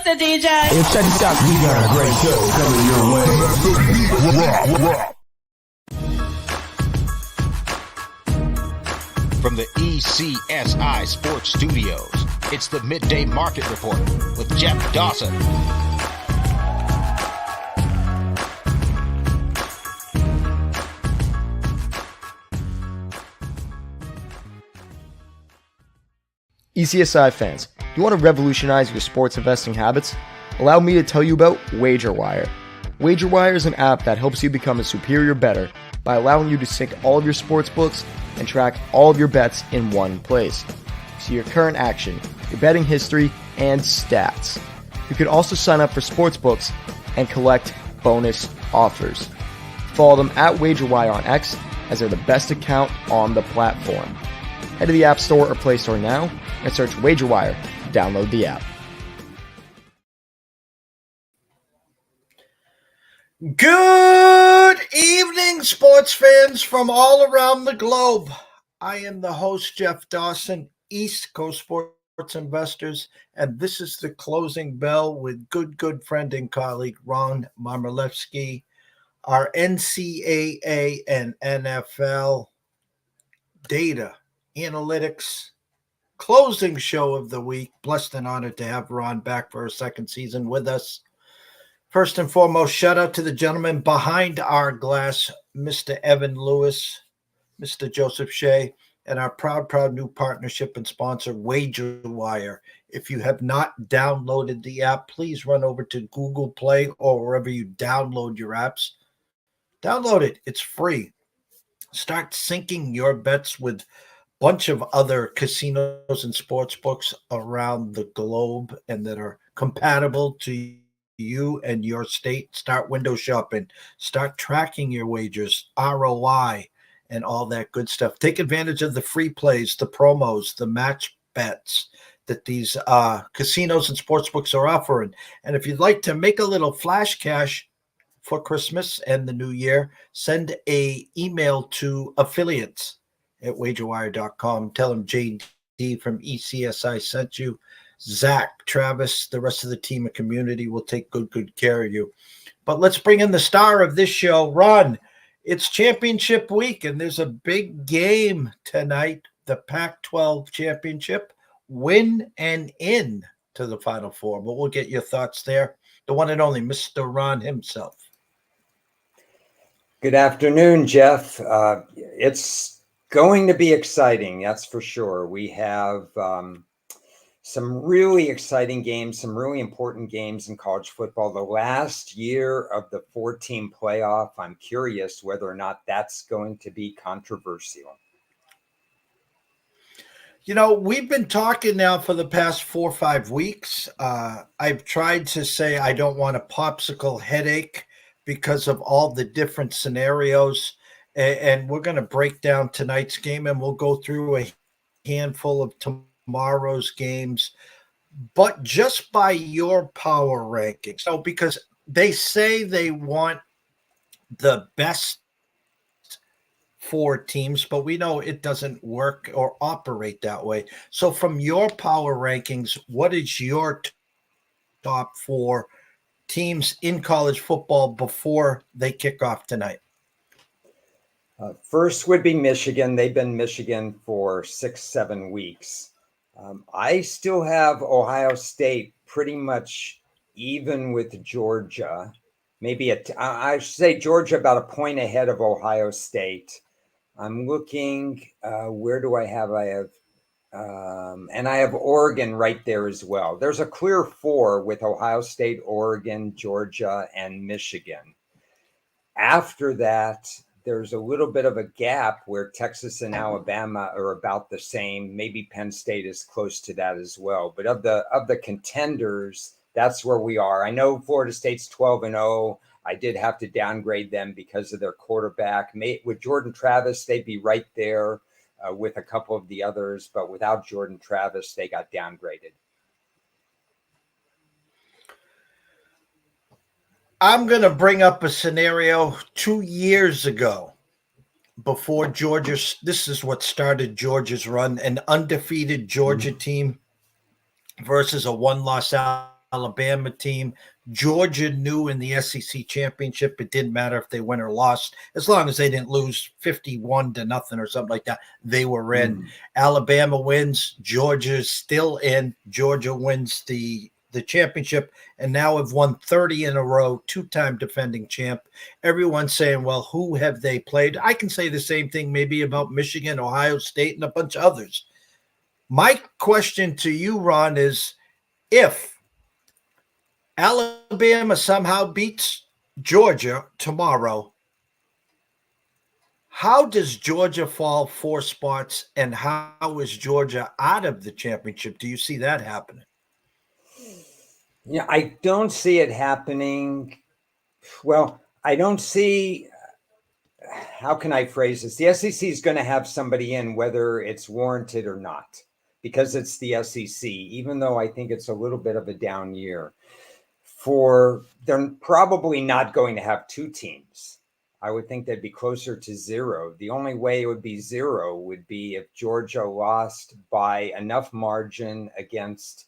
Mr. DJ. Hey, check this out. We got a great show coming your way. From the ECSI Sports Studios, it's the Midday Market Report with Jeff Dawson. ECSI fans, you want to revolutionize your sports investing habits? Allow me to tell you about WagerWire. WagerWire is an app that helps you become a superior bettor by allowing you to sync all of your sports books and track all of your bets in one place. See your current action, your betting history, and stats. You can also sign up for sportsbooks and collect bonus offers. Follow them at WagerWire on X, as they're the best account on the platform. Head to the App Store or Play Store now and search WagerWire to download the app. Good evening, sports fans from all around the globe. I am the host, Jeff Dawson, East Coast Sports Investors, and this is the closing bell with good friend and colleague, Ron Marmalefsky, our NCAA and NFL data analytics closing show of the week. Blessed and honored to have Ron back for a second season with us. First and foremost, shout out to the gentleman behind our glass, Mr. Evan Lewis, Mr. Joseph Shea, and our proud new partnership and sponsor, WagerWire. If you have not downloaded the app, please run over to Google Play or wherever you download your apps. Download it. It's free. Start syncing your bets with bunch of other casinos and sports books around the globe and that are compatible to you and your state. Start window shopping. Start tracking your wagers, ROI, and all that good stuff. Take advantage of the free plays, the promos, the match bets that these casinos and sports books are offering. And if you'd like to make a little flash cash for Christmas and the new year, send a email to affiliates at wagerwire.com. Tell them JD from ECSI sent you. Zach, Travis, the rest of the team and community will take good care of you. But let's bring in the star of this show, Ron. It's championship week, and there's a big game tonight, the Pac-12 championship. Win and in to the Final Four. But we'll get your thoughts there. The one and only Mr. Ron himself. Good afternoon, Jeff. It's going to be exciting, that's for sure. We have some really exciting games, some really important games in college football. The last year of the 4-team playoff, I'm curious whether or not that's going to be controversial. You know, we've been talking now for the past 4 or 5 weeks. I've tried to say I don't want a popsicle headache because of all the different scenarios. And we're going to break down tonight's game, and we'll go through a handful of tomorrow's games. But just by your power ranking, so because they say they want the best 4 teams, but we know it doesn't work or operate that way. So from your power rankings, what is your top 4 teams in college football before they kick off tonight? First would be Michigan. They've been Michigan for 6-7 weeks. I still have Ohio State pretty much even with Georgia. Maybe I should say Georgia about a point ahead of Ohio State. I'm looking, where do I have? And I have Oregon right there as well. There's a clear 4 with Ohio State, Oregon, Georgia, and Michigan. After that, there's a little bit of a gap where Texas and Alabama are about the same. Maybe Penn State is close to that as well. But of the contenders, that's where we are. I know Florida State's 12-0. I did have to downgrade them because of their quarterback. With Jordan Travis, they'd be right there with a couple of the others. But without Jordan Travis, they got downgraded. I'm going to bring up a scenario 2 years ago before Georgia. This is what started Georgia's run, an undefeated Georgia team versus a one-loss Alabama team. Georgia knew in the SEC championship it didn't matter if they win or lost, as long as they didn't lose 51-0 or something like that. They were in. Alabama wins. Georgia's still in. Georgia wins the championship and now have won 30 in a row, two-time defending champ. Everyone's saying, well, who have they played? I can say the same thing maybe about Michigan, Ohio State, and a bunch of others. My question to you, Ron, is if Alabama somehow beats Georgia tomorrow, how does Georgia fall 4 spots, and how is Georgia out of the championship? Do you see that happening? Yeah, I don't see it happening. Well, I don't see, how can I phrase this? The SEC is going to have somebody in, whether it's warranted or not, because it's the SEC, even though I think it's a little bit of a down year. They're probably not going to have 2 teams. I would think they'd be closer to 0. The only way it would be 0 would be if Georgia lost by enough margin against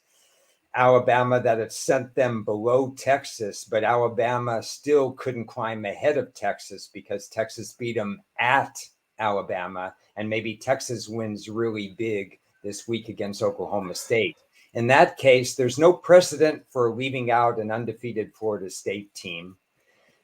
Alabama that it sent them below Texas, but Alabama still couldn't climb ahead of Texas because Texas beat them at Alabama, and maybe Texas wins really big this week against Oklahoma State. In that case, there's no precedent for leaving out an undefeated Florida State team.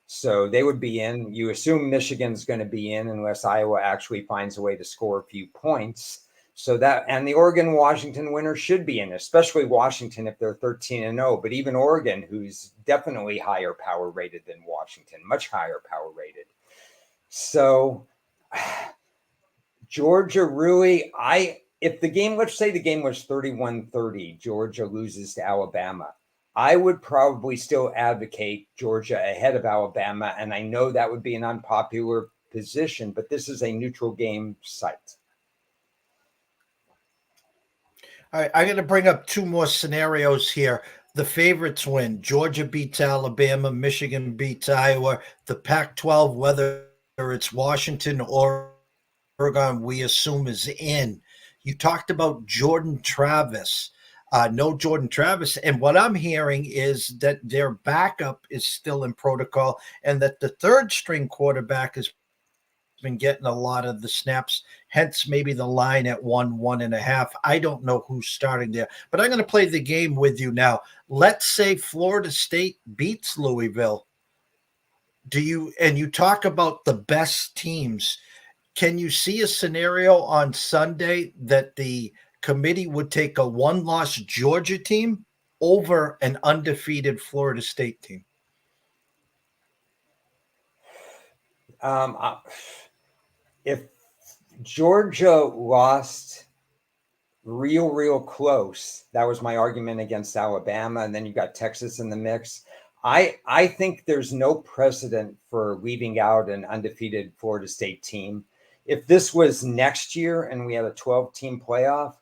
So they would be in. You assume Michigan's going to be in unless Iowa actually finds a way to score a few points. So that, and the Oregon-Washington winner should be in, especially Washington if they're 13-0. But even Oregon, who's definitely higher power rated than Washington, much higher power rated. So Georgia really, if the game, let's say the game was 31-30, Georgia loses to Alabama, I would probably still advocate Georgia ahead of Alabama. And I know that would be an unpopular position, but this is a neutral game site. All right, I'm going to bring up 2 more scenarios here. The favorites win. Georgia beats Alabama. Michigan beats Iowa. The Pac-12, whether it's Washington or Oregon, we assume is in. You talked about Jordan Travis. No Jordan Travis. And what I'm hearing is that their backup is still in protocol and that the 3rd-string quarterback has been getting a lot of the snaps, hence maybe the line at 1.5. I don't know who's starting there, but I'm going to play the game with you now. Let's say Florida State beats Louisville. You talk about the best teams. Can you see a scenario on Sunday that the committee would take a 1-loss Georgia team over an undefeated Florida State team? If Georgia lost real close, that was my argument against Alabama, and then you got Texas in the mix. I think there's no precedent for leaving out an undefeated Florida State team. If this was next year and we had a 12-team playoff,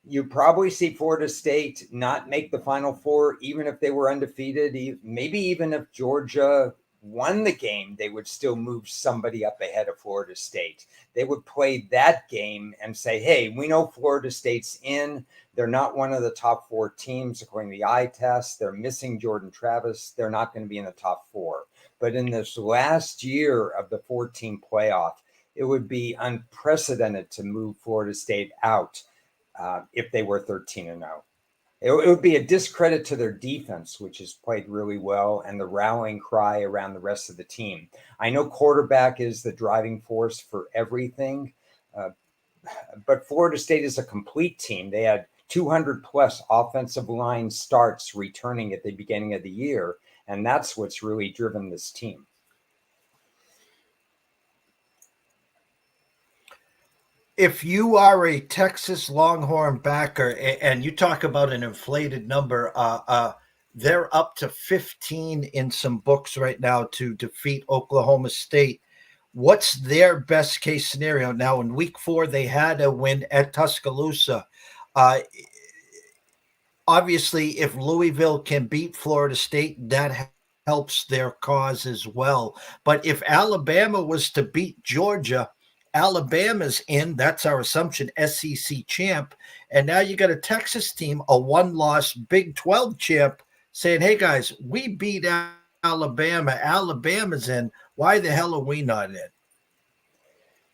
you'd probably see Florida State not make the Final Four, even if they were undefeated. Maybe even if Georgia won the game, they would still move somebody up ahead of Florida State. They would play that game and say, hey, we know Florida State's in. They're not one of the top 4 teams according to the eye test. They're missing Jordan Travis. They're not going to be in the top 4. But in this last year of the 14 playoff, it would be unprecedented to move Florida State out if they were 13-0. It would be a discredit to their defense, which has played really well, and the rallying cry around the rest of the team. I know quarterback is the driving force for everything, but Florida State is a complete team. They had 200-plus offensive line starts returning at the beginning of the year, and that's what's really driven this team. If you are a Texas Longhorn backer and you talk about an inflated number, they're up to 15 in some books right now to defeat Oklahoma State. What's their best case scenario? Now, in week 4, they had a win at Tuscaloosa. Obviously, if Louisville can beat Florida State, that helps their cause as well. But if Alabama was to beat Georgia, Alabama's in, that's our assumption, SEC champ. And now you got a Texas team, a 1-loss Big 12 champ, saying, hey, guys, we beat Alabama. Alabama's in. Why the hell are we not in?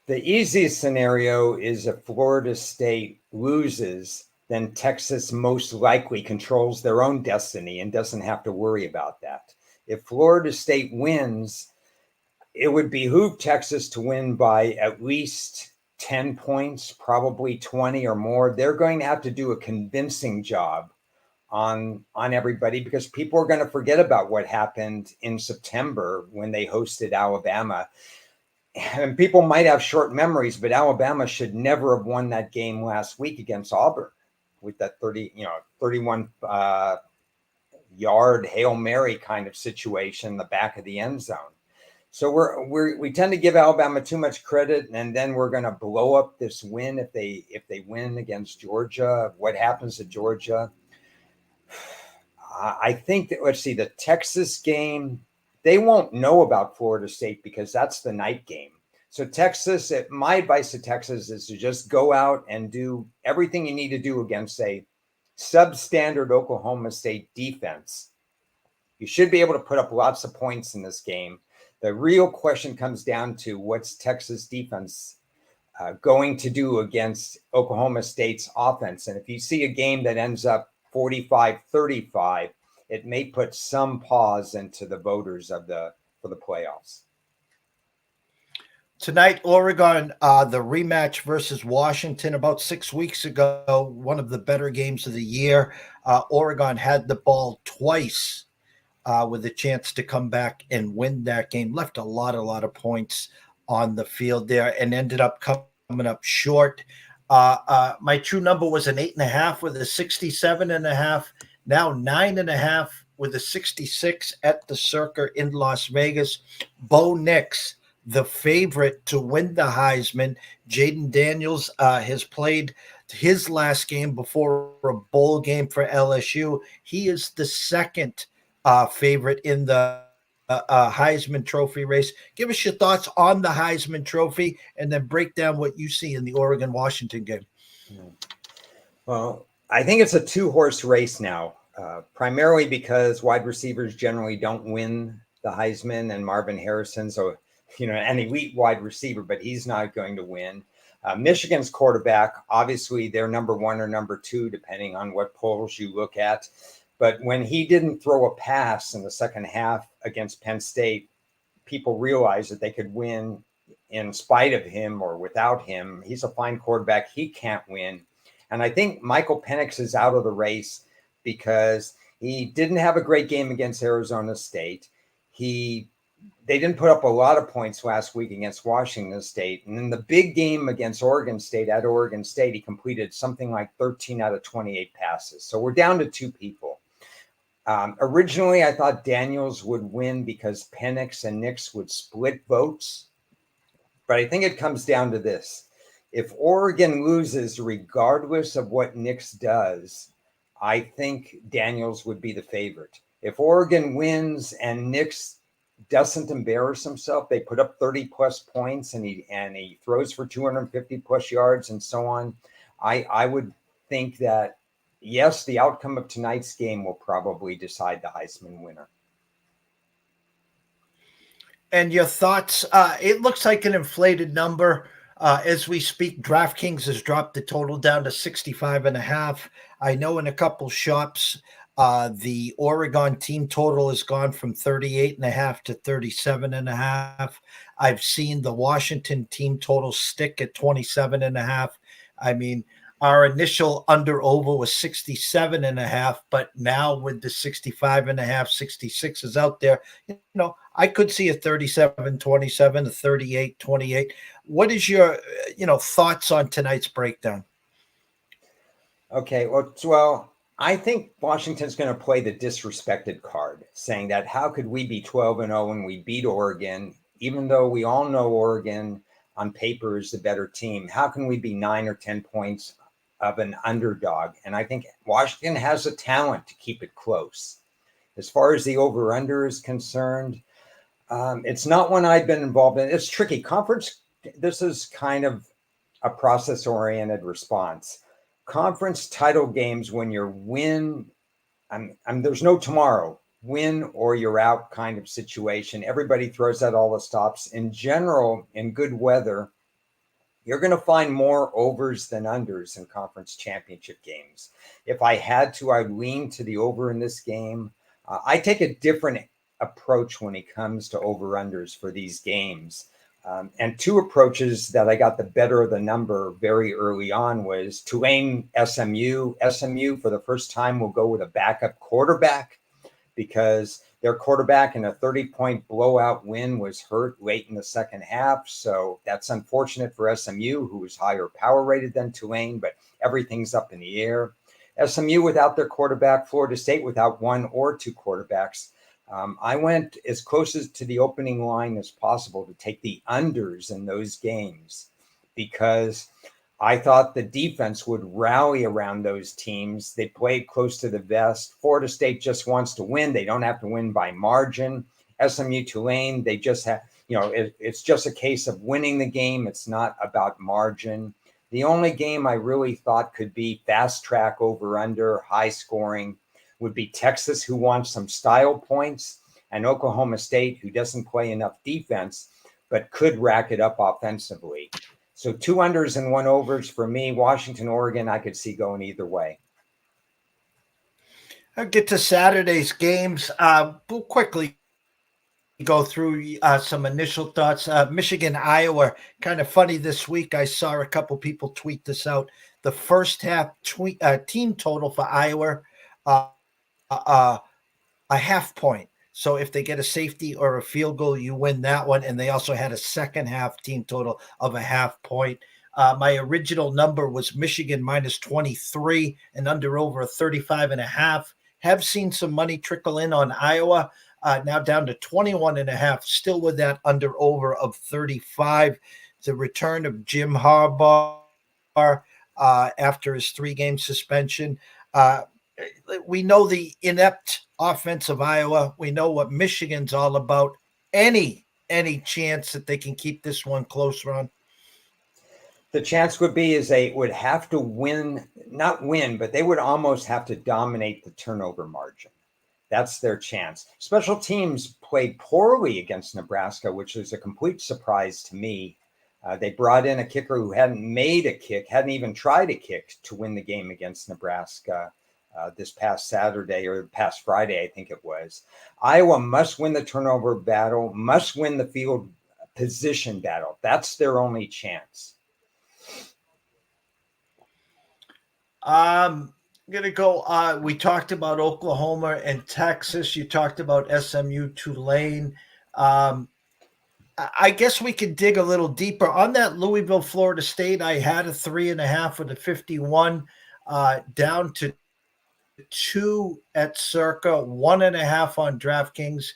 The easiest scenario is if Florida State loses, then Texas most likely controls their own destiny and doesn't have to worry about that. If Florida State wins, it would behoove Texas to win by at least 10 points, probably 20 or more. They're going to have to do a convincing job on everybody, because people are going to forget about what happened in September when they hosted Alabama. And people might have short memories, but Alabama should never have won that game last week against Auburn with that 31 yard Hail Mary kind of situation in the back of the end zone. So we tend to give Alabama too much credit, and then we're going to blow up this win if they win against Georgia. What happens to Georgia? I think that, let's see, the Texas game, they won't know about Florida State because that's the night game. So Texas, my advice to Texas is to just go out and do everything you need to do against a substandard Oklahoma State defense. You should be able to put up lots of points in this game. The real question comes down to what's Texas defense going to do against Oklahoma State's offense. And if you see a game that ends up 45-35, it may put some pause into the voters for the playoffs. Tonight, Oregon, the rematch versus Washington about 6 weeks ago, one of the better games of the year. Oregon had the ball twice with a chance to come back and win that game. Left a lot of points on the field there and ended up coming up short. My true number was an 8.5 with a 67.5. Now 9.5 with a 66 at the Circa in Las Vegas. Bo Nix, the favorite to win the Heisman. Jaden Daniels has played his last game before a bowl game for LSU. He is the second favorite in the Heisman Trophy race. Give us your thoughts on the Heisman Trophy, and then break down what you see in the Oregon-Washington game. Well, I think it's a two-horse race now, primarily because wide receivers generally don't win the Heisman, and Marvin Harrison's an elite wide receiver, but he's not going to win. Michigan's quarterback, obviously they're number one or number two, depending on what polls you look at. But when he didn't throw a pass in the second half against Penn State, people realized that they could win in spite of him or without him. He's a fine quarterback. He can't win. And I think Michael Penix is out of the race because he didn't have a great game against Arizona State. They didn't put up a lot of points last week against Washington State. And in the big game against Oregon State, at Oregon State, he completed something like 13 out of 28 passes. So we're down to two people. Originally, I thought Daniels would win because Penix and Nix would split votes. But I think it comes down to this. If Oregon loses, regardless of what Nix does, I think Daniels would be the favorite. If Oregon wins and Nix doesn't embarrass himself, they put up 30 plus points and he throws for 250 plus yards and so on, I would think that, yes, the outcome of tonight's game will probably decide the Heisman winner. And your thoughts? It looks like an inflated number. As we speak, DraftKings has dropped the total down to 65.5. I know in a couple shops, the Oregon team total has gone from 38.5 to 37.5. I've seen the Washington team total stick at 27.5. I mean, our initial under over was 67.5, but now with the 65.5, 66 is out there. I could see a 37-27, a 38-28. What is your, thoughts on tonight's breakdown? Okay, well, I think Washington's going to play the disrespected card, saying that how could we be 12-0 when we beat Oregon, even though we all know Oregon on paper is the better team? How can we be 9 or 10 points of an underdog? And I think Washington has the talent to keep it close. As far as the over-under is concerned, it's not one I've been involved in. It's tricky. This is kind of a process-oriented response. Conference title games, when your win there's no tomorrow, win or you're out kind of situation. Everybody throws out all the stops. In general, in good weather, you're going to find more overs than unders in conference championship games. If I had to, I'd lean to the over in this game. I take a different approach when it comes to over-unders for these games. And two approaches that I got the better of the number very early on was Tulane SMU. SMU, for the first time, will go with a backup quarterback because their quarterback in a 30-point blowout win was hurt late in the second half. So that's unfortunate for SMU, who is higher power rated than Tulane, but everything's up in the air. SMU without their quarterback, Florida State without one or two quarterbacks. I went as close as to the opening line as possible to take the unders in those games because I thought the defense would rally around those teams. They played close to the vest. Florida State just wants to win. They don't have to win by margin. SMU Tulane, they just have, it's just a case of winning the game. It's not about margin. The only game I really thought could be fast track over under, high scoring, would be Texas, who wants some style points, and Oklahoma State, who doesn't play enough defense, but could rack it up offensively. So 2 unders and 1 overs for me. Washington, Oregon, I could see going either way. I'll get to Saturday's games. We'll quickly go through some initial thoughts. Michigan, Iowa, kind of funny this week. I saw a couple people tweet this out. The first half team total for Iowa, a half point. So if they get a safety or a field goal, you win that one. And they also had a second half team total of a half point. My original number was Michigan minus 23 and under over 35.5. Have seen some money trickle in on Iowa. Now down to 21.5, still with that under over of 35. The return of Jim Harbaugh after his 3-game suspension. We know the inept offense of Iowa. We know what Michigan's all about. Any chance that they can keep this one close, Ron? The chance would be is they would have to not win, but they would almost have to dominate the turnover margin. That's their chance. Special teams played poorly against Nebraska, which was a complete surprise to me. They brought in a kicker who hadn't made a kick, hadn't even tried a kick to win the game against Nebraska. This past Saturday or past Friday, I think it was. Iowa must win the turnover battle, must win the field position battle. That's their only chance. I'm going to go. We talked about Oklahoma and Texas. You talked about SMU, Tulane. I guess we could dig a little deeper on that Louisville, Florida State. I had a 3.5 with a 51 down to 2 at Circa, 1.5 on DraftKings.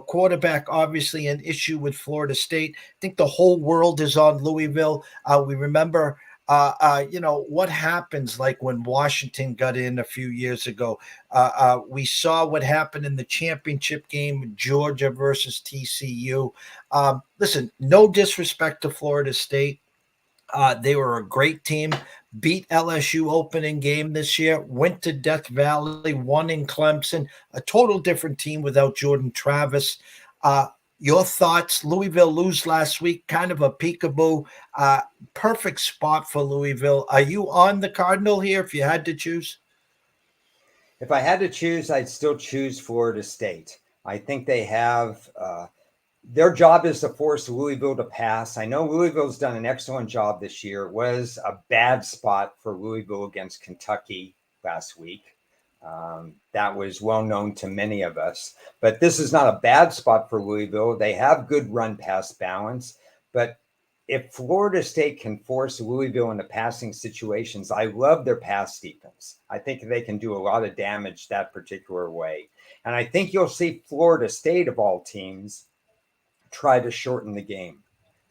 Quarterback, obviously an issue with Florida State. I think the whole world is on Louisville. We remember, what happens like when Washington got in a few years ago. We saw what happened in the championship game, Georgia versus TCU. Listen, no disrespect to Florida State. They were a great team, beat LSU opening game this year, went to Death Valley, won in Clemson, a total different team without Jordan Travis. Your thoughts? Louisville lose last week, kind of a peekaboo. Perfect spot for Louisville. Are you on the Cardinal here if you had to choose? If I had to choose, I'd still choose Florida State. I think they have their job is to force Louisville to pass. I know Louisville's done an excellent job this year. It was a bad spot for Louisville against Kentucky last week. That was well known to many of us. But this is not a bad spot for Louisville. They have good run-pass balance. But if Florida State can force Louisville into passing situations, I love their pass defense. I think they can do a lot of damage that particular way. And I think you'll see Florida State, of all teams, try to shorten the game.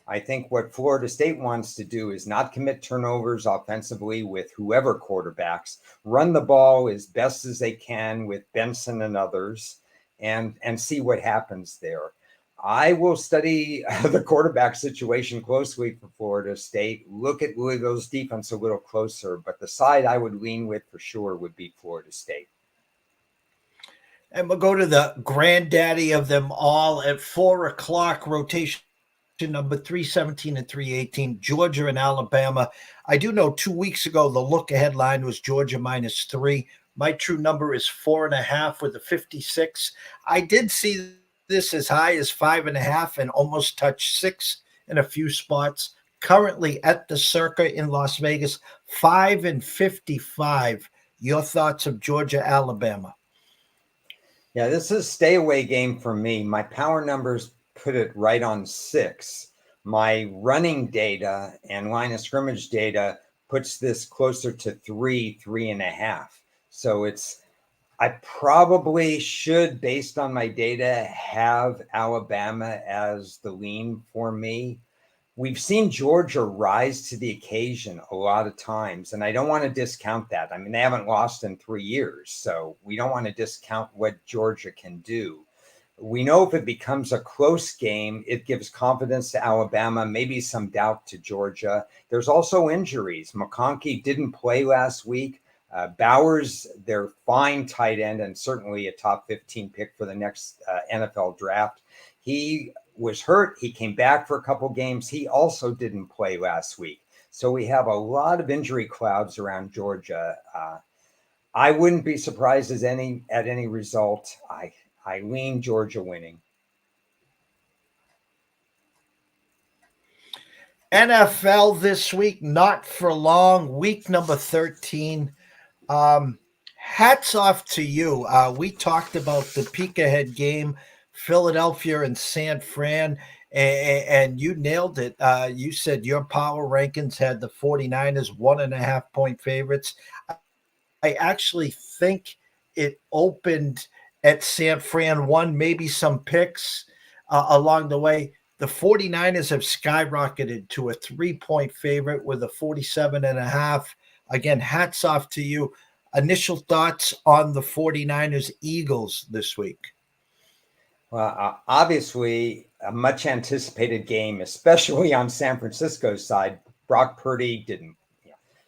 I think what Florida State wants to do is not commit turnovers offensively with whoever quarterbacks, run the ball as best as they can with Benson and others, and see what happens there. I will study the quarterback situation closely for Florida State, look at Louisville's defense a little closer, but the side I would lean with for sure would be Florida State. And we'll go to the granddaddy of them all at 4 o'clock rotation number 317 and 318, Georgia and Alabama. I do know 2 weeks ago the look ahead line was Georgia -3. My true number is 4.5 with a 56. I did see this as high as 5.5 and almost touched 6 in a few spots. Currently at the Circa in Las Vegas, 5-55. Your thoughts of Georgia, Alabama? Yeah, this is a stay away game for me. My power numbers put it right on 6. My running data and line of scrimmage data puts this closer to 3.5. So I probably should, based on my data, have Alabama as the lean for me. We've seen Georgia rise to the occasion a lot of times, and I don't want to discount that. I mean, they haven't lost in 3 years, so we don't want to discount what Georgia can do. We know if it becomes a close game, it gives confidence to Alabama, maybe some doubt to Georgia. There's also injuries. McConkey didn't play last week. Bowers, their fine tight end, and certainly a top 15 pick for the next NFL draft. He was hurt. He came back for a couple games. He also didn't play last week. So we have a lot of injury clouds around Georgia. I wouldn't be surprised at any result. I lean Georgia winning. NFL this week, not for long. Week number 13. Hats off to you. We talked about the peek ahead game, Philadelphia and San Fran, and you nailed it. You said your power rankings had the 49ers 1.5 point favorites. I actually think it opened at San Fran 1, maybe some picks along the way. The 49ers have skyrocketed to a 3 point favorite with a 47.5. Again, hats off to you. Initial thoughts on the 49ers Eagles this week? Well, obviously, a much anticipated game, especially on San Francisco's side. Brock Purdy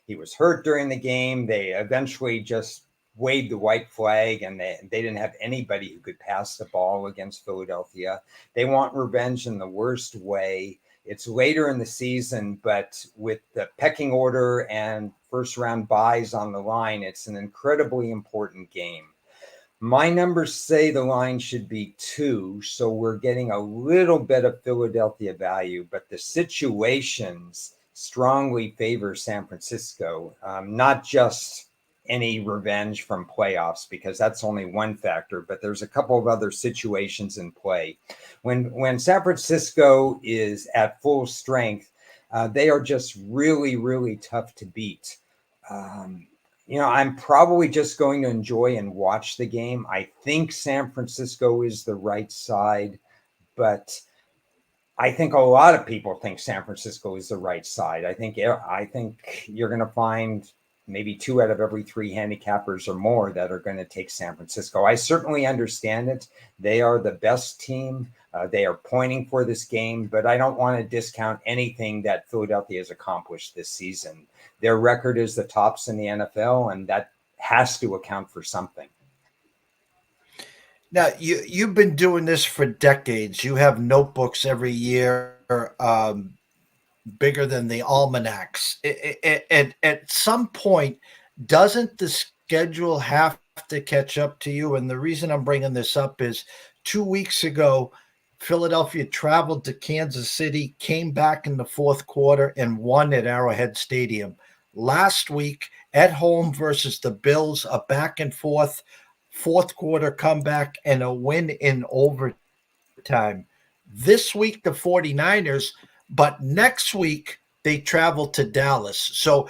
he was hurt during the game. They eventually just waved the white flag, and they didn't have anybody who could pass the ball against Philadelphia. They want revenge in the worst way. It's later in the season, but with the pecking order and first round buys on the line, it's an incredibly important game. My numbers say the line should be 2, so we're getting a little bit of Philadelphia value, but the situations strongly favor San Francisco, not just any revenge from playoffs, because that's only one factor, but there's a couple of other situations in play. When San Francisco is at full strength, they are just really, really tough to beat. I'm probably just going to enjoy and watch the game. I think San Francisco is the right side, but I think a lot of people think San Francisco is the right side. I think you're going to find maybe 2 out of every 3 handicappers or more that are going to take San Francisco. I certainly understand it. They are the best team. They are pointing for this game, but I don't want to discount anything that Philadelphia has accomplished this season. Their record is the tops in the NFL, and that has to account for something. Now, you've been doing this for decades. You have notebooks every year, bigger than the almanacs. At some point, doesn't the schedule have to catch up to you? And the reason I'm bringing this up is 2 weeks ago, Philadelphia traveled to Kansas City, came back in the fourth quarter, and won at Arrowhead Stadium. Last week, at home versus the Bills, a back and forth fourth quarter comeback and a win in overtime. This week, the 49ers, but next week, they travel to Dallas. So,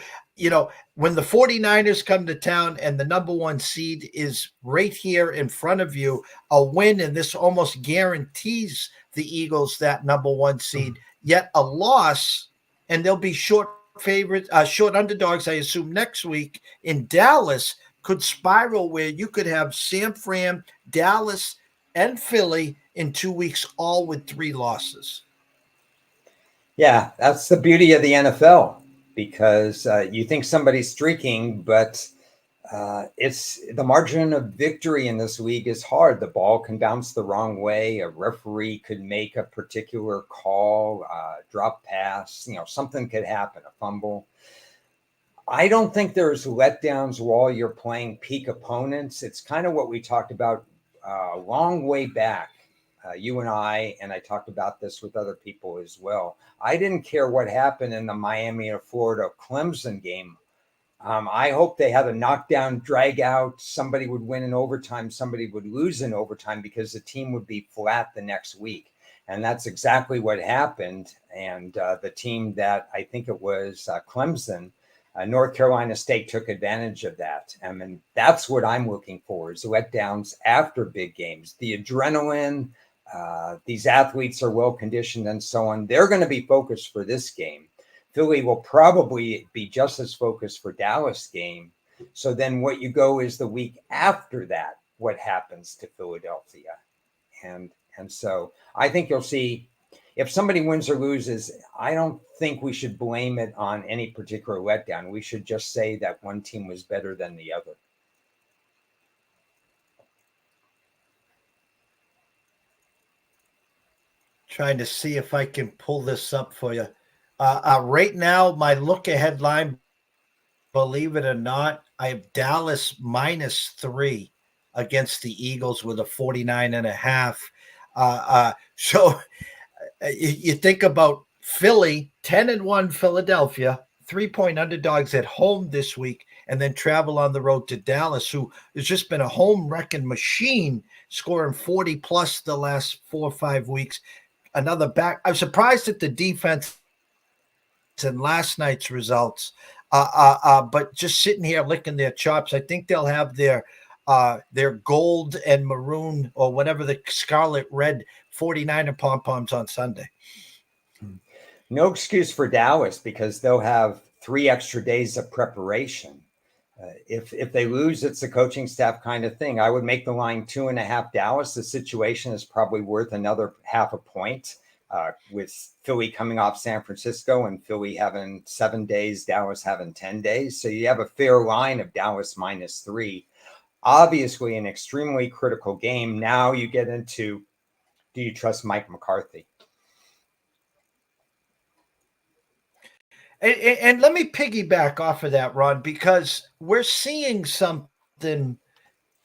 when the 49ers come to town and the number 1 seed is right here in front of you, a win, and this almost guarantees the Eagles that number 1 seed, yet a loss, and they'll be short underdogs, I assume, next week in Dallas, could spiral where you could have San Fran, Dallas, and Philly in 2 weeks, all with 3 losses. Yeah, that's the beauty of the NFL, because you think somebody's streaking, but It's the margin of victory in this league is hard. The ball can bounce the wrong way. A referee could make a particular call, drop pass, something could happen, a fumble. I don't think there's letdowns while you're playing peak opponents. It's kind of what we talked about a long way back. You and I talked about this with other people as well. I didn't care what happened in the Miami or Florida Clemson game. I hope they had a knockdown, drag out. Somebody would win in overtime. Somebody would lose in overtime because the team would be flat the next week. And that's exactly what happened. And the team that I think it was Clemson, North Carolina State took advantage of that. I mean, that's what I'm looking for is letdowns after big games. The adrenaline, these athletes are well conditioned and so on. They're going to be focused for this game. Philly will probably be just as focused for Dallas game. So then what you go is the week after that, what happens to Philadelphia. And so I think you'll see if somebody wins or loses, I don't think we should blame it on any particular letdown. We should just say that one team was better than the other. Trying to see if I can pull this up for you. Right now, my look ahead line, believe it or not, I have Dallas -3 against the Eagles with a 49.5. So you think about Philly, 10-1 Philadelphia, 3-point underdogs at home this week, and then travel on the road to Dallas, who has just been a home wrecking machine, scoring 40 plus the last 4 or 5 weeks. Another back. I'm surprised at the defense and last night's results, but just sitting here licking their chops. I think they'll have their gold and maroon or whatever the scarlet red 49er pom-poms on Sunday. No excuse for Dallas because they'll have 3 extra days of preparation. If they lose, it's a coaching staff kind of thing. I would make the line 2.5 Dallas. The situation is probably worth another 0.5 point with Philly coming off San Francisco and Philly having 7 days, Dallas having 10 days. So you have a fair line of Dallas -3. Obviously, an extremely critical game. Now you get into, do you trust Mike McCarthy? And let me piggyback off of that, Ron, because we're seeing something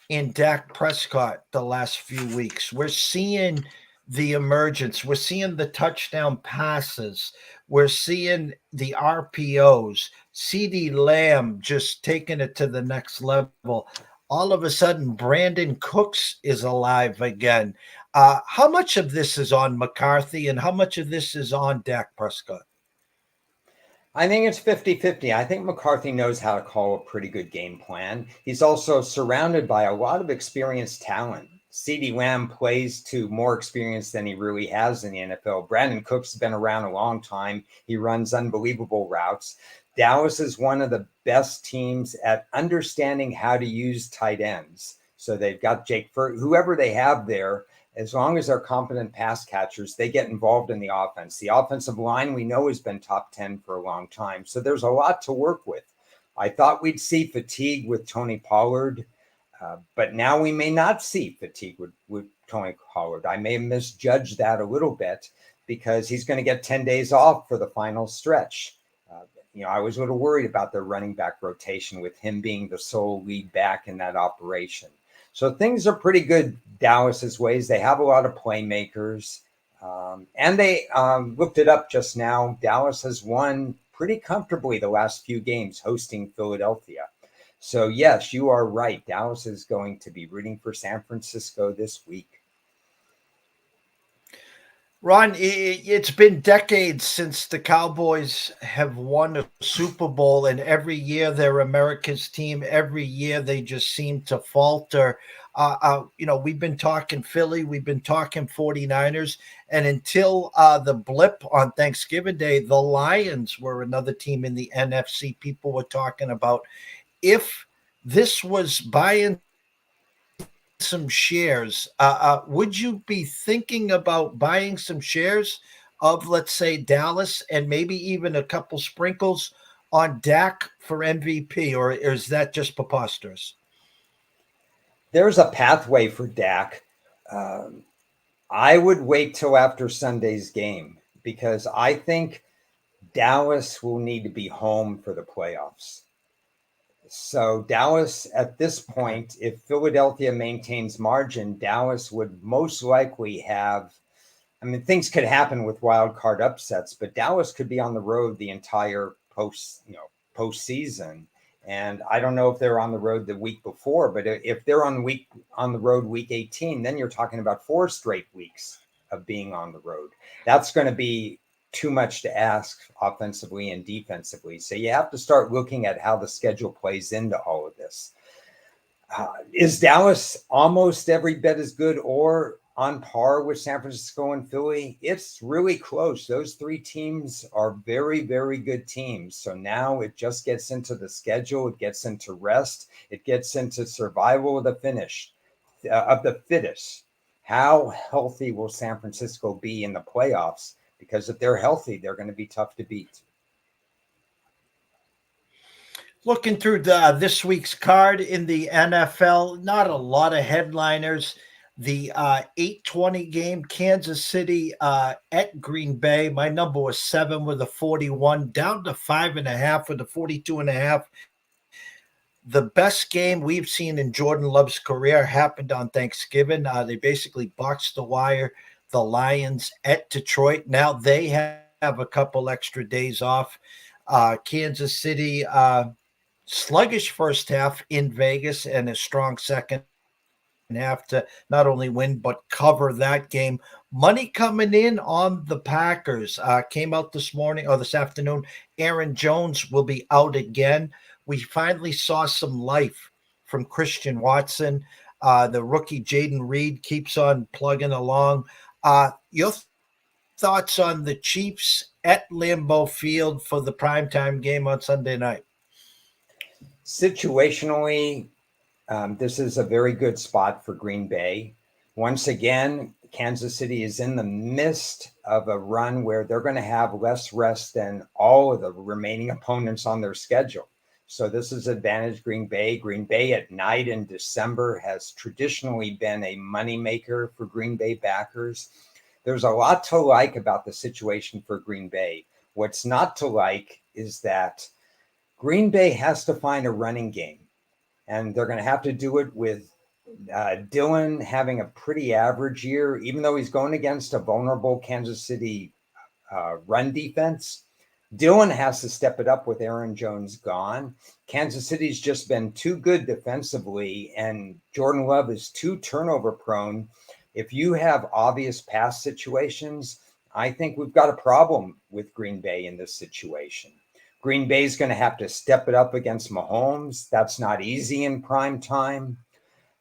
in Dak Prescott the last few weeks. We're seeing the emergence. We're seeing the touchdown passes. We're seeing the RPOs. CeeDee Lamb just taking it to the next level. All of a sudden, Brandon Cooks is alive again. How much of this is on McCarthy and how much of this is on Dak Prescott? I think it's 50-50. I think McCarthy knows how to call a pretty good game plan. He's also surrounded by a lot of experienced talent. CeeDee Lamb plays to more experience than he really has in the NFL. Brandon Cooks has been around a long time. He runs unbelievable routes. Dallas is one of the best teams at understanding how to use tight ends. So they've got whoever they have there, as long as they're competent pass catchers, they get involved in the offense. The offensive line we know has been top 10 for a long time. So there's a lot to work with. I thought we'd see fatigue with Tony Pollard, but now we may not see fatigue with Tony Pollard. I may have misjudged that a little bit because he's going to get 10 days off for the final stretch. I was a little worried about their running back rotation with him being the sole lead back in that operation. So things are pretty good Dallas's ways. They have a lot of playmakers. And they looked it up just now. Dallas has won pretty comfortably the last few games hosting Philadelphia. So, yes, you are right. Dallas is going to be rooting for San Francisco this week. Ron, it's been decades since the Cowboys have won a Super Bowl, and every year they're America's team. Every year they just seem to falter. We've been talking Philly, we've been talking 49ers, and until the blip on Thanksgiving Day, the Lions were another team in the NFC people were talking about. If this was buying some shares, would you be thinking about buying some shares of, let's say, Dallas and maybe even a couple sprinkles on Dak for MVP, or is that just preposterous? There's a pathway for Dak. I would wait till after Sunday's game because I think Dallas will need to be home for the playoffs. So Dallas, at this point, if Philadelphia maintains margin, Dallas would most likely have. I mean, things could happen with wild card upsets, but Dallas could be on the road the entire postseason. And I don't know if they're on the road the week before, but if they're on the road week 18, then you're talking about 4 straight weeks of being on the road. That's going to be too much to ask offensively and defensively. So you have to start looking at how the schedule plays into all of this. Is Dallas almost every bit as good or on par with San Francisco and Philly? It's really close. Those 3 teams are very, very good teams. So now it just gets into the schedule. It gets into rest. It gets into survival of the fittest. How healthy will San Francisco be in the playoffs? Because if they're healthy, they're going to be tough to beat. Looking through this week's card in the NFL, not a lot of headliners. The 8:20 game, Kansas City at Green Bay. My number was 7 with a 41, down to 5.5 with a 42.5. The best game we've seen in Jordan Love's career happened on Thanksgiving. They basically boxed the wire. The Lions at Detroit. Now they have a couple extra days off. Kansas City, sluggish first half in Vegas and a strong second half to not only win but cover that game. Money coming in on the Packers came out this afternoon. Aaron Jones will be out again. We finally saw some life from Christian Watson. The rookie Jaden Reed keeps on plugging along. Your thoughts on the Chiefs at Lambeau Field for the primetime game on Sunday night? Situationally, this is a very good spot for Green Bay. Once again, Kansas City is in the midst of a run where they're going to have less rest than all of the remaining opponents on their schedule. So this is advantage Green Bay. Green Bay at night in December has traditionally been a moneymaker for Green Bay backers. There's a lot to like about the situation for Green Bay. What's not to like is that Green Bay has to find a running game. And they're going to have to do it with Dillon having a pretty average year, even though he's going against a vulnerable Kansas City run defense. Dillon has to step it up with Aaron Jones gone. Kansas City's just been too good defensively, and Jordan Love is too turnover prone. If you have obvious pass situations, I think we've got a problem with Green Bay in this situation. Green Bay's going to have to step it up against Mahomes. That's not easy in prime time.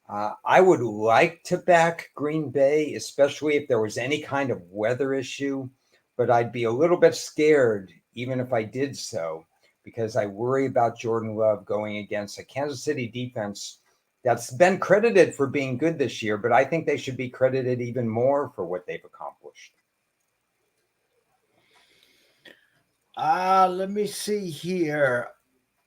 I would like to back Green Bay, especially if there was any kind of weather issue, but I'd be a little bit scared even if I did so, because I worry about Jordan Love going against a Kansas City defense that's been credited for being good this year, but I think they should be credited even more for what they've accomplished. Let me see here.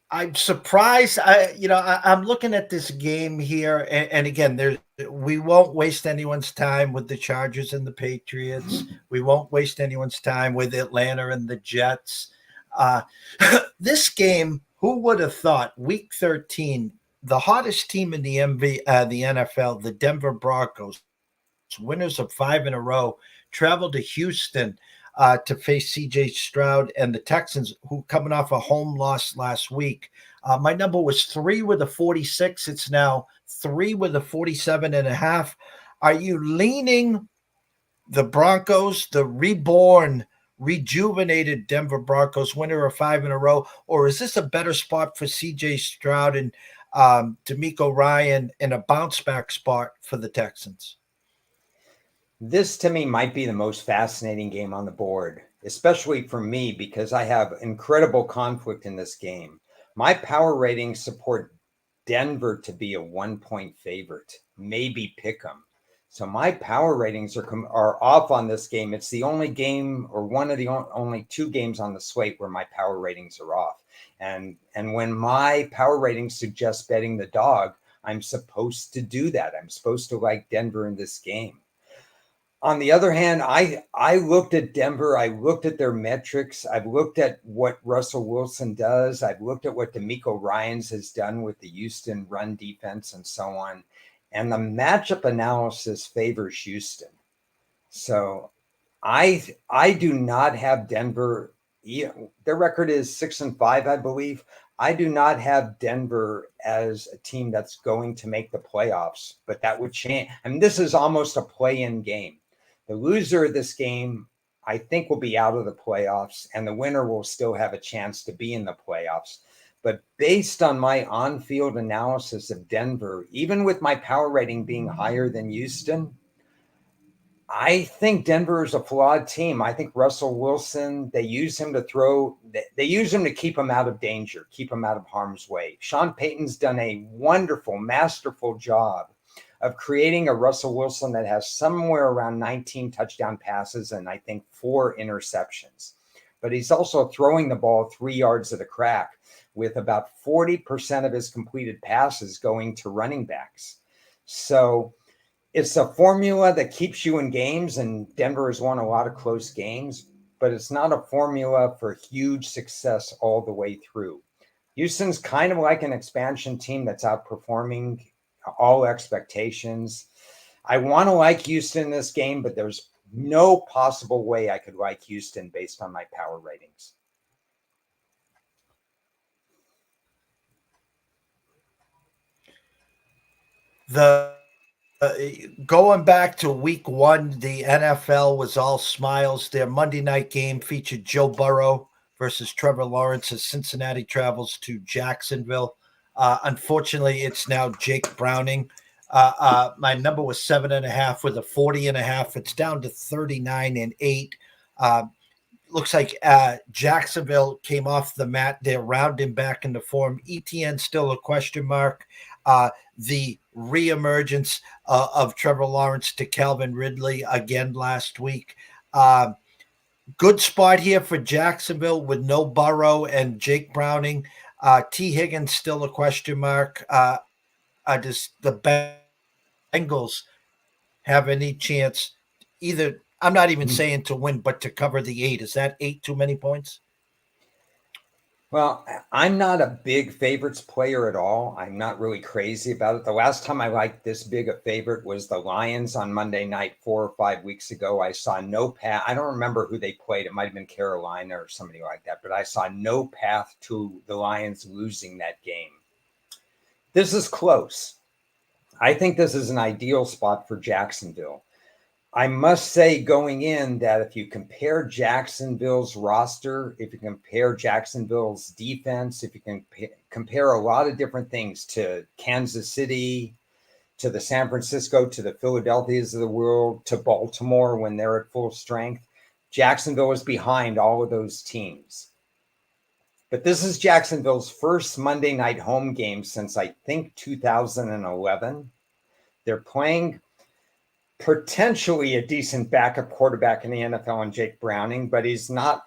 I'm surprised. I'm looking at this game here, and again, we won't waste anyone's time with the Chargers and the Patriots. We won't waste anyone's time with Atlanta and the Jets. This game, who would have thought? Week 13, the hottest team in the NFL, the Denver Broncos, winners of 5 in a row, traveled to Houston to face C.J. Stroud and the Texans, who coming off a home loss last week. My number was 3 with a 46. It's now 3 with a 47.5. Are you leaning the Broncos, the rejuvenated Denver Broncos, winner of 5 in a row, or is this a better spot for C.J. Stroud and D'Amico Ryan and a bounce back spot for the Texans? This, to me, might be the most fascinating game on the board, especially for me, because I have incredible conflict in this game. My power ratings support Denver to be a 1-point favorite, maybe pick 'em. So my power ratings are off on this game. It's the only game, or one of the only 2 games on the slate where my power ratings are off. And when my power rating suggests betting the dog, I'm supposed to do that. I'm supposed to like Denver in this game. On the other hand, I looked at Denver. I looked at their metrics. I've looked at what Russell Wilson does. I've looked at what DeMeco Ryans has done with the Houston run defense and so on. And the matchup analysis favors Houston. So I do not have Denver. Their record is 6-5, I believe. I do not have Denver as a team that's going to make the playoffs, but that would change. I mean, this is almost a play-in game. The loser of this game, I think, will be out of the playoffs, and the winner will still have a chance to be in the playoffs. But based on my on-field analysis of Denver, even with my power rating being higher than Houston, I think Denver is a flawed team. I think Russell Wilson, they use him to throw, they use him to keep him out of danger, keep him out of harm's way. Sean Payton's done a wonderful, masterful job of creating a Russell Wilson that has somewhere around 19 touchdown passes and I think 4 interceptions. But he's also throwing the ball 3 yards at a crack with about 40% of his completed passes going to running backs. So it's a formula that keeps you in games, and Denver has won a lot of close games, but it's not a formula for huge success all the way through. Houston's kind of like an expansion team that's outperforming all expectations. I want to like Houston in this game, but there's no possible way I could like Houston based on my power ratings. Going back to week 1, the NFL was all smiles. Their Monday night game featured Joe Burrow versus Trevor Lawrence as Cincinnati travels to Jacksonville. Unfortunately, it's now Jake Browning. My number was 7.5 with a 40.5. It's down to 39.8. Looks like Jacksonville came off the mat. They're rounding back into form. ETN still a question mark. The reemergence of Trevor Lawrence to Calvin Ridley again last week. Good spot here for Jacksonville with no Burrow and Jake Browning. T. Higgins still a question mark. Does the Bengals have any chance either? I'm not even saying to win, but to cover the 8. Is that 8 too many points? Well, I'm not a big favorites player at all. I'm not really crazy about it. The last time I liked this big a favorite was the Lions on Monday night 4 or 5 weeks ago. I saw no path. I don't remember who they played. It might have been Carolina or somebody like that, but I saw no path to the Lions losing that game. This is close. I think this is an ideal spot for Jacksonville. I must say going in that if you compare Jacksonville's roster, if you compare Jacksonville's defense, if you can compare a lot of different things to Kansas City, to the San Francisco, to the Philadelphias of the world, to Baltimore when they're at full strength, Jacksonville is behind all of those teams. But this is Jacksonville's first Monday night home game since I think 2011. They're playing potentially a decent backup quarterback in the NFL in Jake Browning, but he's not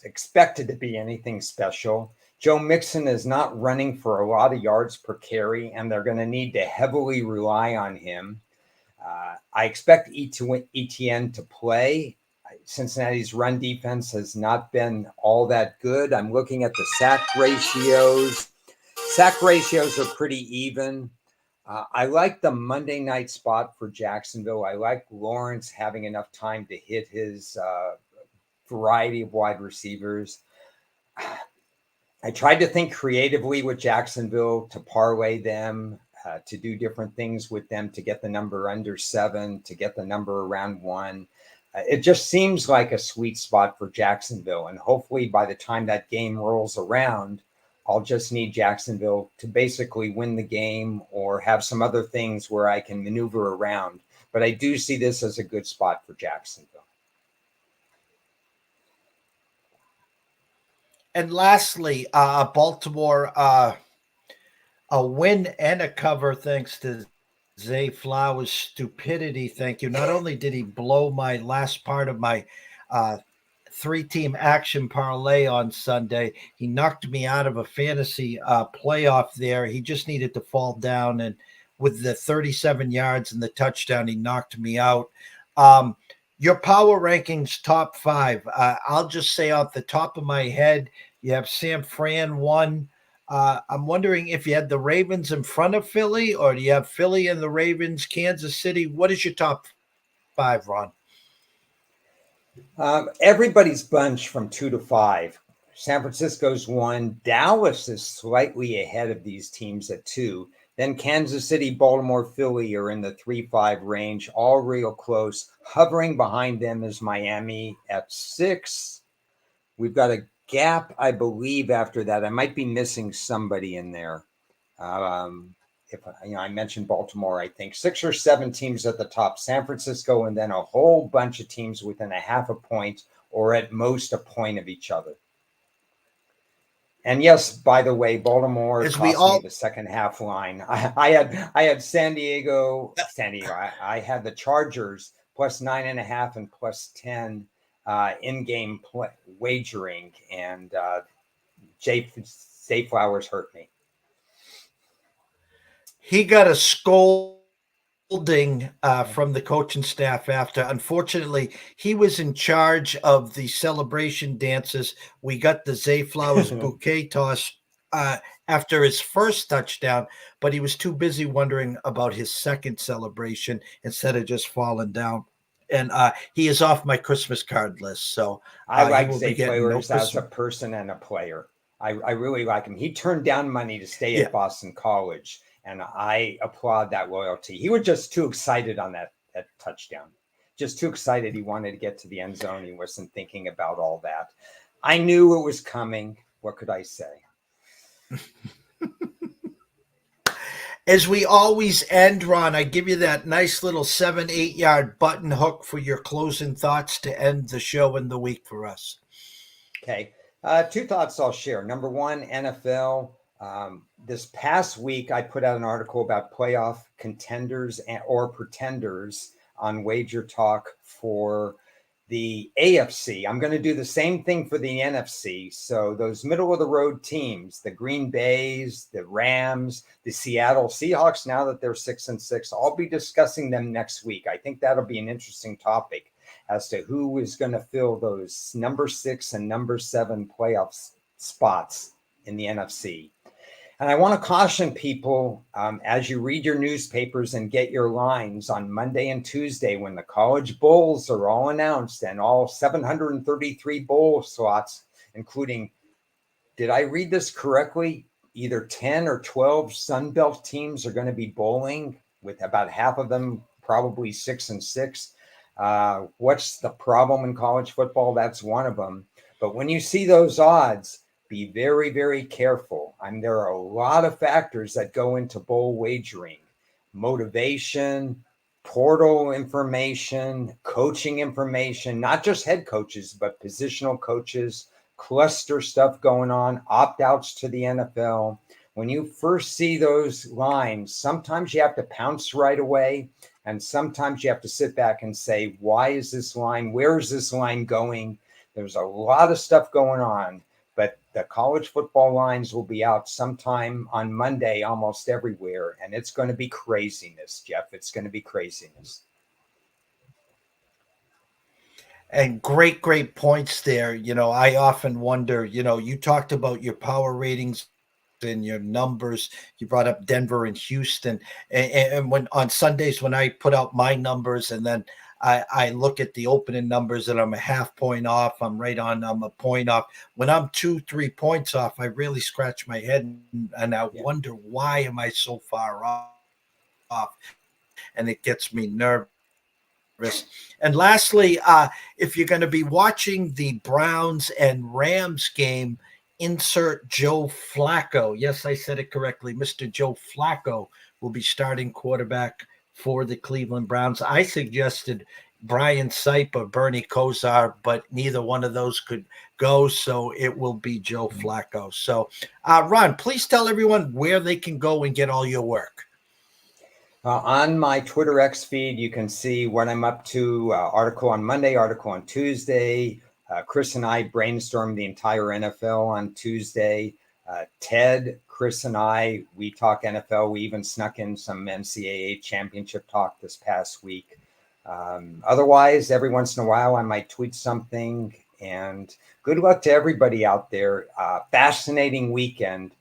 expected to be anything special. Joe Mixon is not running for a lot of yards per carry, and they're going to need to heavily rely on him. I expect ETN to play. Cincinnati's run defense has not been all that good. I'm looking at the sack ratios. Sack ratios are pretty even. I like the Monday night spot for Jacksonville. I like Lawrence having enough time to hit his variety of wide receivers. I tried to think creatively with Jacksonville to parlay them, to do different things with them, to get the number under 7, to get the number around 1. It just seems like a sweet spot for Jacksonville. And hopefully by the time that game rolls around, I'll just need Jacksonville to basically win the game or have some other things where I can maneuver around. But I do see this as a good spot for Jacksonville. And lastly, Baltimore, a win and a cover thanks to Zay Flowers' stupidity. Thank you. Not only did he blow my last part of my 3-team action parlay on Sunday. He knocked me out of a fantasy playoff there. He just needed to fall down, and with the 37 yards and the touchdown, he knocked me out. Your power rankings top 5. I'll just say off the top of my head, you have San Fran 1. I'm wondering if you had the Ravens in front of Philly, or do you have Philly and the Ravens, Kansas City? What is your top 5, Ron? Everybody's bunch from 2 to 5. San Francisco's 1. Dallas is slightly ahead of these teams at 2. Then Kansas City, Baltimore, Philly are in the 3-5 range, all real close. Hovering behind them is Miami at 6. We've got a gap, I believe, after that. I might be missing somebody in there. If I mentioned Baltimore, I think 6 or 7 teams at the top, San Francisco, and then a whole bunch of teams within a half a point or at most a point of each other. And yes, by the way, Baltimore cost me the second half line. I had San Diego. I had the Chargers plus 9.5 and plus 10 in-game wagering, and Zay Flowers hurt me. He got a scolding from the coaching staff after. Unfortunately, he was in charge of the celebration dances. We got the Zay Flowers bouquet toss after his first touchdown, but he was too busy wondering about his second celebration instead of just falling down. And he is off my Christmas card list. So I like Zay Flowers as a person and a player. I really like him. He turned down money to stay at Boston College, and I applaud that loyalty. He was just too excited on that touchdown. Just too excited. He wanted to get to the end zone. He wasn't thinking about all that. I knew it was coming. What could I say? As we always end, Ron, I give you that nice little 7-8 yard button hook for your closing thoughts to end the show and the week for us. Okay. 2 thoughts I'll share. Number 1, NFL. This past week, I put out an article about playoff contenders or pretenders on Wager Talk for the AFC. I'm going to do the same thing for the NFC. So those middle of the road teams, the Green Bays, the Rams, the Seattle Seahawks, now that they're 6-6, I'll be discussing them next week. I think that'll be an interesting topic as to who is going to fill those number 6 and number 7 playoff spots in the NFC. And I want to caution people as you read your newspapers and get your lines on Monday and Tuesday when the college bowls are all announced and all 733 bowl slots, including, did I read this correctly? Either 10 or 12 Sun Belt teams are going to be bowling, with about half of them probably 6-6. What's the problem in college football? That's one of them. But when you see those odds, be very, very careful. There are a lot of factors that go into bowl wagering: motivation, portal information, coaching information, not just head coaches, but positional coaches, cluster stuff going on, opt-outs to the NFL. When you first see those lines, sometimes you have to pounce right away, and sometimes you have to sit back and say, why is this line? Where is this line going? There's a lot of stuff going on. But the college football lines will be out sometime on Monday almost everywhere. And it's going to be craziness, Jeff. It's going to be craziness. And great points there. I often wonder, you talked about your power ratings and your numbers. You brought up Denver and Houston. And when on Sundays, when I put out my numbers and then I look at the opening numbers and I'm a half point off. I'm a point off. When I'm 2-3 points off, I really scratch my head and I wonder, why am I so far off? And it gets me nervous. And lastly, if you're going to be watching the Browns and Rams game, insert Joe Flacco. Yes, I said it correctly. Mr. Joe Flacco will be starting quarterback for the Cleveland Browns. I suggested Brian Sipe or Bernie Kosar, but neither one of those could go, so it will be Joe Flacco. So, Ron, please tell everyone where they can go and get all your work. On my Twitter X feed, you can see what I'm up to. Article on Monday, article on Tuesday, Chris and I brainstormed the entire NFL on Tuesday. Ted, Chris, and I, we talk NFL. We even snuck in some NCAA championship talk this past week. Otherwise, every once in a while, I might tweet something. And good luck to everybody out there. Fascinating weekend.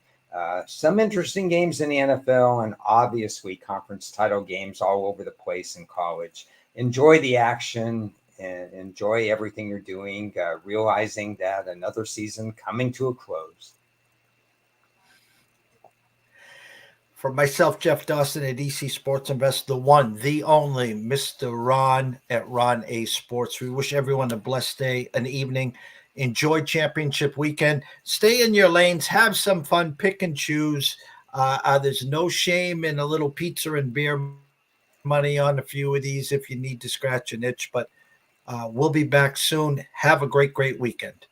Some interesting games in the NFL, and obviously conference title games all over the place in college. Enjoy the action and enjoy everything you're doing, realizing that another season coming to a close. For myself, Jeff Dawson at EC Sports Invest, the one, the only, Mr. Ron at Ron A Sports. We wish everyone a blessed day, an evening. Enjoy championship weekend. Stay in your lanes. Have some fun. Pick and choose. There's no shame in a little pizza and beer money on a few of these if you need to scratch an itch. But we'll be back soon. Have a great, great weekend.